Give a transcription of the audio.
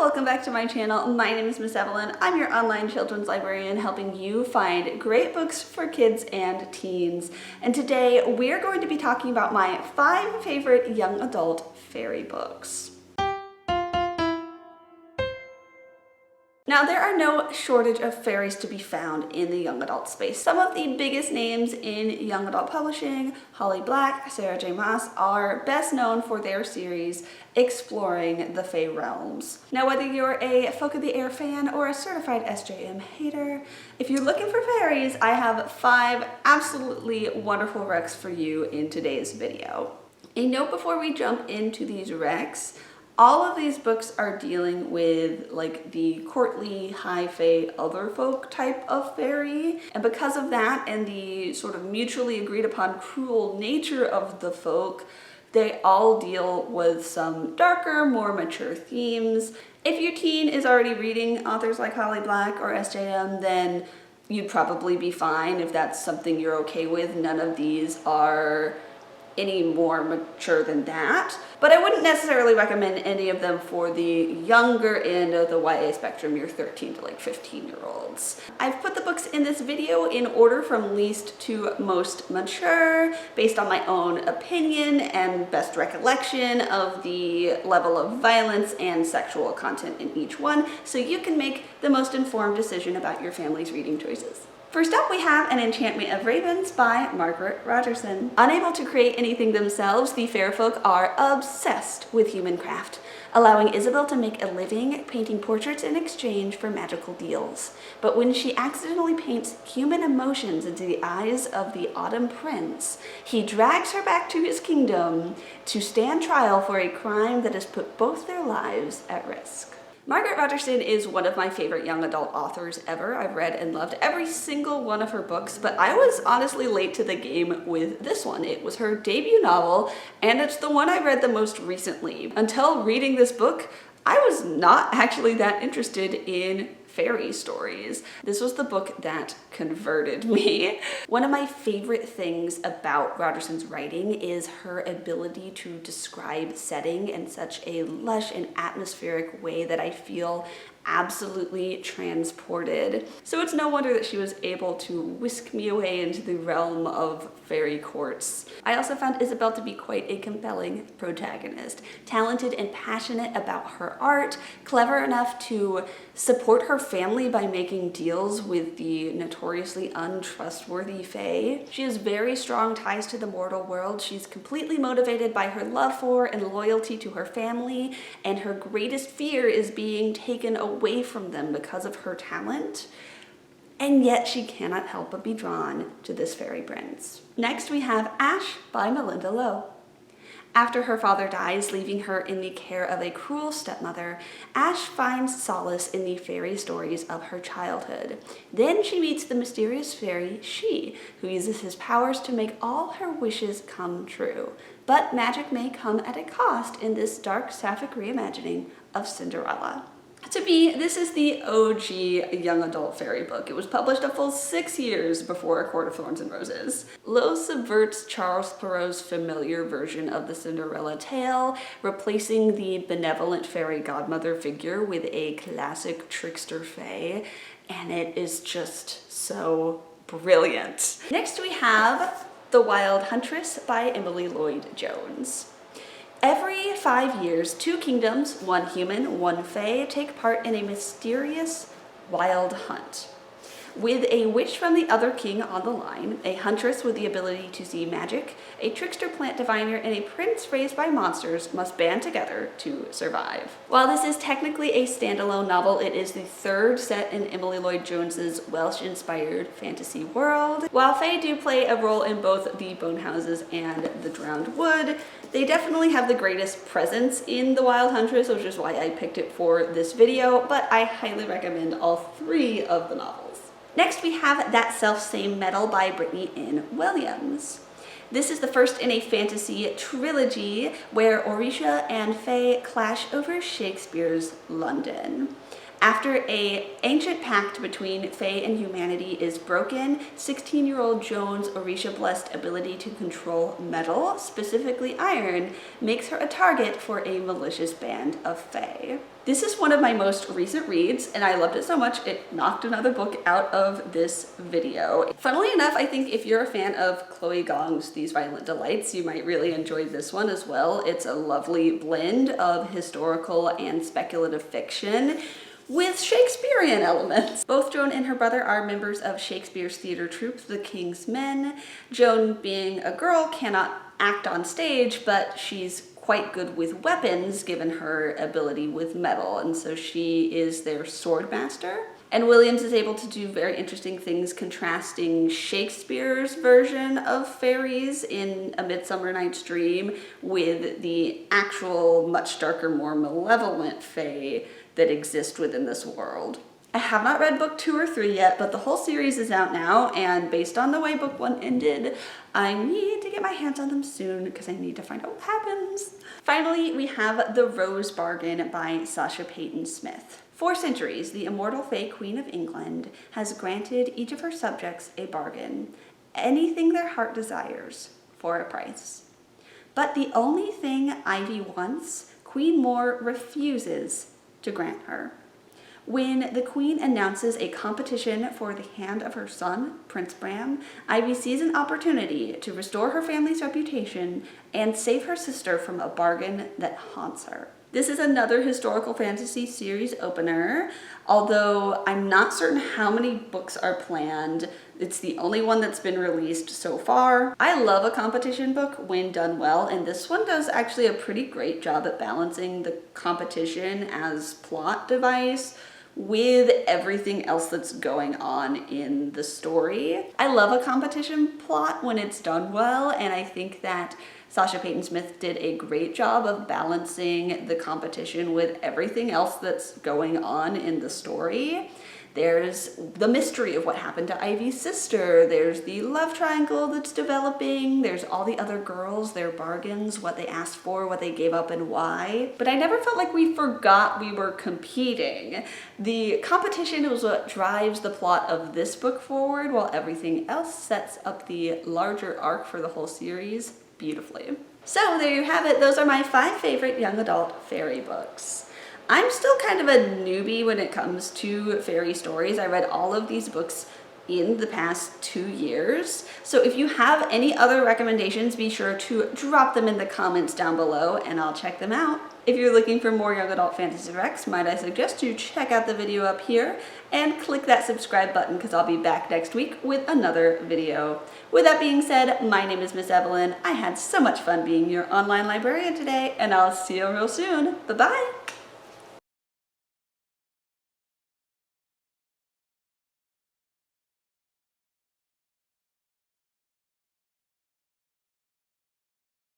welcome back to my channel. My name is Miss Evalyn. I'm your online children's librarian helping you find great books for kids and teens. And today we're going to be talking about my 5 favorite young adult fairy books. Now, there are no shortage of fairies to be found in the young adult space. Some of the biggest names in young adult publishing, Holly Black, Sarah J. Maas, are best known for their series exploring the Fae realms. Now, whether you're a Folk of the Air fan or a certified SJM hater, if you're looking for fairies, I have 5 absolutely wonderful recs for you in today's video. A note before we jump into these recs: all of these books are dealing with like the courtly, high fae, other folk type of fairy. And because of that and the sort of mutually agreed upon cruel nature of the folk, they all deal with some darker, more mature themes. If your teen is already reading authors like Holly Black or SJM, then you'd probably be fine if that's something you're okay with. None of these are any more mature than that, but I wouldn't necessarily recommend any of them for the younger end of the YA spectrum, your 13 to like 15-year-olds. I've put the books in this video in order from least to most mature, based on my own opinion and best recollection of the level of violence and sexual content in each one, so you can make the most informed decision about your family's reading choices. First up, we have An Enchantment of Ravens by Margaret Rogerson. Unable to create anything themselves, the fair folk are obsessed with human craft, allowing Isabel to make a living painting portraits in exchange for magical deals. But when she accidentally paints human emotions into the eyes of the Autumn Prince, he drags her back to his kingdom to stand trial for a crime that has put both their lives at risk. Margaret Rogerson is one of my favorite young adult authors ever. I've read and loved every single one of her books, but I was honestly late to the game with this one. It was her debut novel, and it's the one I read the most recently. Until reading this book, I was not actually that interested in fairy stories. This was the book that converted me. One of my favorite things about Rogerson's writing is her ability to describe setting in such a lush and atmospheric way that I feel absolutely transported. So it's no wonder that she was able to whisk me away into the realm of fairy courts. I also found Isabel to be quite a compelling protagonist, talented and passionate about her art, clever enough to support her family by making deals with the notoriously untrustworthy fae. She has very strong ties to the mortal world. She's completely motivated by her love for and loyalty to her family, and her greatest fear is being taken away from them because of her talent. And yet she cannot help but be drawn to this fairy prince. Next we have Ash by Melinda Lowe. After her father dies, leaving her in the care of a cruel stepmother, Ash finds solace in the fairy stories of her childhood. Then she meets the mysterious fairy She, who uses his powers to make all her wishes come true. But magic may come at a cost in this dark sapphic reimagining of Cinderella. To me, this is the OG young adult fairy book. It was published a full 6 years before A Court of Thorns and Roses. Lowe subverts Charles Perrault's familiar version of the Cinderella tale, replacing the benevolent fairy godmother figure with a classic trickster fae, and it is just so brilliant. Next we have The Wild Huntress by Emily Lloyd Jones. Every 5 years, 2 kingdoms, one human, one fae, take part in a mysterious wild hunt. With a wish from the other king on the line, a huntress with the ability to see magic, a trickster plant diviner, and a prince raised by monsters must band together to survive. While this is technically a standalone novel, it is the 3rd set in Emily Lloyd Jones's Welsh-inspired fantasy world. While fae do play a role in both the Bone Houses and the Drowned Wood, they definitely have the greatest presence in The Wild Huntress, which is why I picked it for this video, but I highly recommend all 3 of the novels. Next we have That Selfsame Metal by Brittany N. Williams. This is the first in a fantasy trilogy where Orisha and Fae clash over Shakespeare's London. After an ancient pact between Fae and humanity is broken, 16-year-old Joan's Orisha-blessed ability to control metal, specifically iron, makes her a target for a malicious band of Fae. This is one of my most recent reads, and I loved it so much it knocked another book out of this video. Funnily enough, I think if you're a fan of Chloe Gong's These Violent Delights, you might really enjoy this one as well. It's a lovely blend of historical and speculative fiction with Shakespearean elements. Both Joan and her brother are members of Shakespeare's theater troupe, The King's Men. Joan, being a girl, cannot act on stage, but she's quite good with weapons given her ability with metal, and so she is their sword master. And Williams is able to do very interesting things contrasting Shakespeare's version of fairies in A Midsummer Night's Dream with the actual, much darker, more malevolent fae that exist within this world. I have not read book 2 or 3 yet, but the whole series is out now, and based on the way book 1 ended, I need to get my hands on them soon because I need to find out what happens. Finally, we have The Rose Bargain by Sasha Peyton Smith. For centuries, the immortal Fae Queen of England has granted each of her subjects a bargain, anything their heart desires, for a price. But the only thing Ivy wants, Queen Moore refuses to grant her. When the Queen announces a competition for the hand of her son, Prince Bram, Ivy sees an opportunity to restore her family's reputation and save her sister from a bargain that haunts her. This is another historical fantasy series opener, although I'm not certain how many books are planned. It's the only one that's been released so far. I love a competition book when done well, and this one does actually a pretty great job at balancing the competition as plot device with everything else that's going on in the story. I love a competition plot when it's done well, and I think that Sasha Peyton Smith did a great job of balancing the competition with everything else that's going on in the story. There's the mystery of what happened to Ivy's sister. There's the love triangle that's developing. There's all the other girls, their bargains, what they asked for, what they gave up, and why. But I never felt like we forgot we were competing. The competition is what drives the plot of this book forward, while everything else sets up the larger arc for the whole series beautifully. So there you have it. Those are my 5 favorite young adult fairy books. I'm still kind of a newbie when it comes to fairy stories. I read all of these books in the past 2 years. So if you have any other recommendations, be sure to drop them in the comments down below and I'll check them out. If you're looking for more young adult fantasy recs, might I suggest you check out the video up here and click that subscribe button because I'll be back next week with another video. With that being said, my name is Miss Evelyn. I had so much fun being your online librarian today, and I'll see you real soon. Bye-bye.